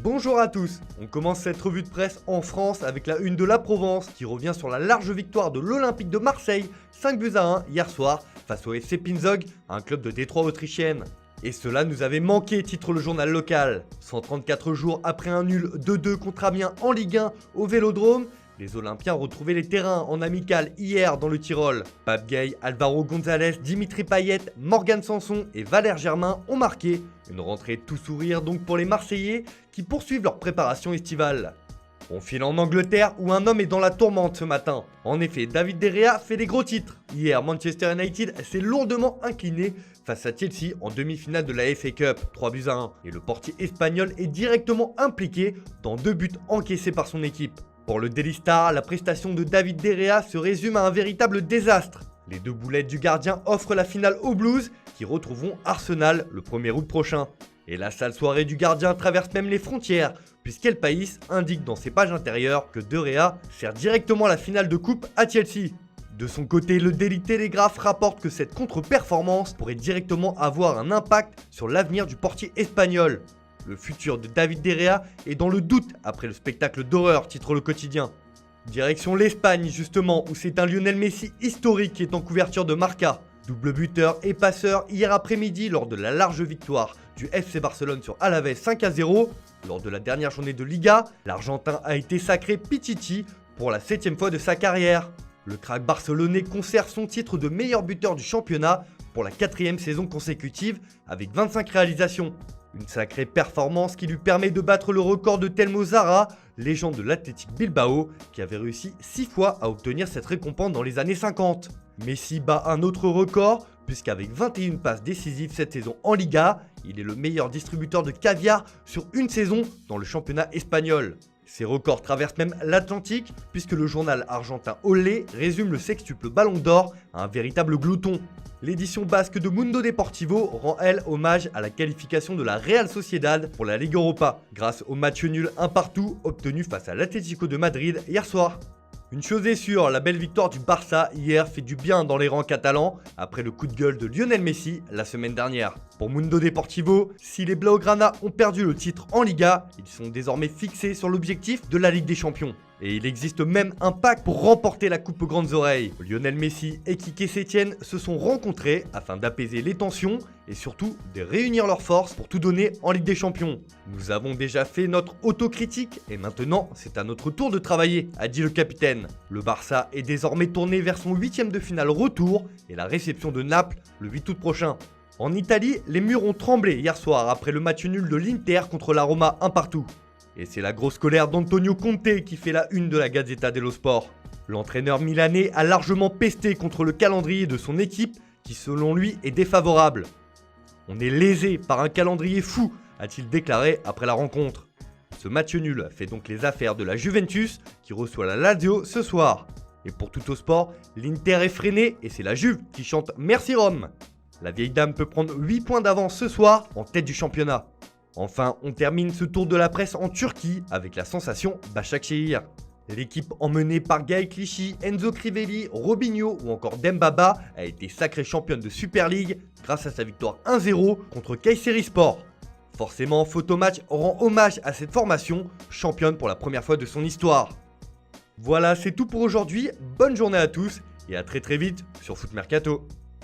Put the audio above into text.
Bonjour à tous, on commence cette revue de presse en France avec la une de la Provence qui revient sur la large victoire de l'Olympique de Marseille, 5-1 hier soir face au FC Pinzog, un club de Détroit autrichienne. Et cela nous avait manqué, titre le journal local. 134 jours après un nul 2-2 contre Amiens en Ligue 1 au Vélodrome, les Olympiens retrouvaient les terrains en amical hier dans le Tyrol. Pape Gay, Alvaro González, Dimitri Payet, Morgan Sanson et Valère Germain ont marqué. Une rentrée tout sourire donc pour les Marseillais qui poursuivent leur préparation estivale. On file en Angleterre où un homme est dans la tourmente ce matin. En effet, David De Gea fait des gros titres. Hier, Manchester United s'est lourdement incliné face à Chelsea en demi-finale de la FA Cup, 3-1. Et le portier espagnol est directement impliqué dans 2 buts encaissés par son équipe. Pour le Daily Star, la prestation de David De Gea se résume à un véritable désastre. Les 2 boulettes du gardien offrent la finale aux Blues qui retrouveront Arsenal le 1er août prochain. Et la sale soirée du gardien traverse même les frontières, puisqu'El País indique dans ses pages intérieures que De Gea sert directement la finale de coupe à Chelsea. De son côté, le Daily Telegraph rapporte que cette contre-performance pourrait directement avoir un impact sur l'avenir du portier espagnol. Le futur de David De Gea est dans le doute après le spectacle d'horreur, titre le quotidien. Direction l'Espagne justement, où c'est un Lionel Messi historique qui est en couverture de Marca. Double buteur et passeur hier après-midi lors de la large victoire du FC Barcelone sur Alavés 5-0. Lors de la dernière journée de Liga, l'Argentin a été sacré Pichichi pour la 7e fois de sa carrière. Le crack barcelonais conserve son titre de meilleur buteur du championnat pour la 4e saison consécutive avec 25 réalisations. Une sacrée performance qui lui permet de battre le record de Telmo Zarra, légende de l'Athletic Bilbao, qui avait réussi 6 fois à obtenir cette récompense dans les années 50. Messi bat un autre record, puisqu'avec 21 passes décisives cette saison en Liga, il est le meilleur distributeur de caviar sur une saison dans le championnat espagnol. Ces records traversent même l'Atlantique, puisque le journal argentin Olé résume le sextuple Ballon d'Or à un véritable glouton. L'édition basque de Mundo Deportivo rend elle hommage à la qualification de la Real Sociedad pour la Ligue Europa, grâce au match nul 1-1 obtenu face à l'Atlético de Madrid hier soir. Une chose est sûre, la belle victoire du Barça hier fait du bien dans les rangs catalans après le coup de gueule de Lionel Messi la semaine dernière. Pour Mundo Deportivo, si les Blaugrana ont perdu le titre en Liga, ils sont désormais fixés sur l'objectif de la Ligue des Champions. Et il existe même un pack pour remporter la coupe aux grandes oreilles. Lionel Messi et Quique Sétienne se sont rencontrés afin d'apaiser les tensions et surtout de réunir leurs forces pour tout donner en Ligue des Champions. Nous avons déjà fait notre autocritique et maintenant c'est à notre tour de travailler, a dit le capitaine. Le Barça est désormais tourné vers son 8e de finale retour et la réception de Naples le 8 août prochain. En Italie, les murs ont tremblé hier soir après le match nul de l'Inter contre la Roma 1-1. Et c'est la grosse colère d'Antonio Conte qui fait la une de la Gazzetta dello Sport. L'entraîneur milanais a largement pesté contre le calendrier de son équipe qui selon lui est défavorable. On est lésé par un calendrier fou, a-t-il déclaré après la rencontre. Ce match nul fait donc les affaires de la Juventus qui reçoit la Lazio ce soir. Et pour tout au sport, l'Inter est freiné et c'est la Juve qui chante Merci Rome. La vieille dame peut prendre 8 points d'avance ce soir en tête du championnat. Enfin, on termine ce tour de la presse en Turquie avec la sensation Başakşehir. L'équipe emmenée par Gaël Clichy, Enzo Crivelli, Robinho ou encore Dembaba a été sacrée championne de Super League grâce à sa victoire 1-0 contre Kayserispor. Forcément, Photomatch rend hommage à cette formation, championne pour la première fois de son histoire. Voilà, c'est tout pour aujourd'hui, bonne journée à tous et à très vite sur Foot Mercato.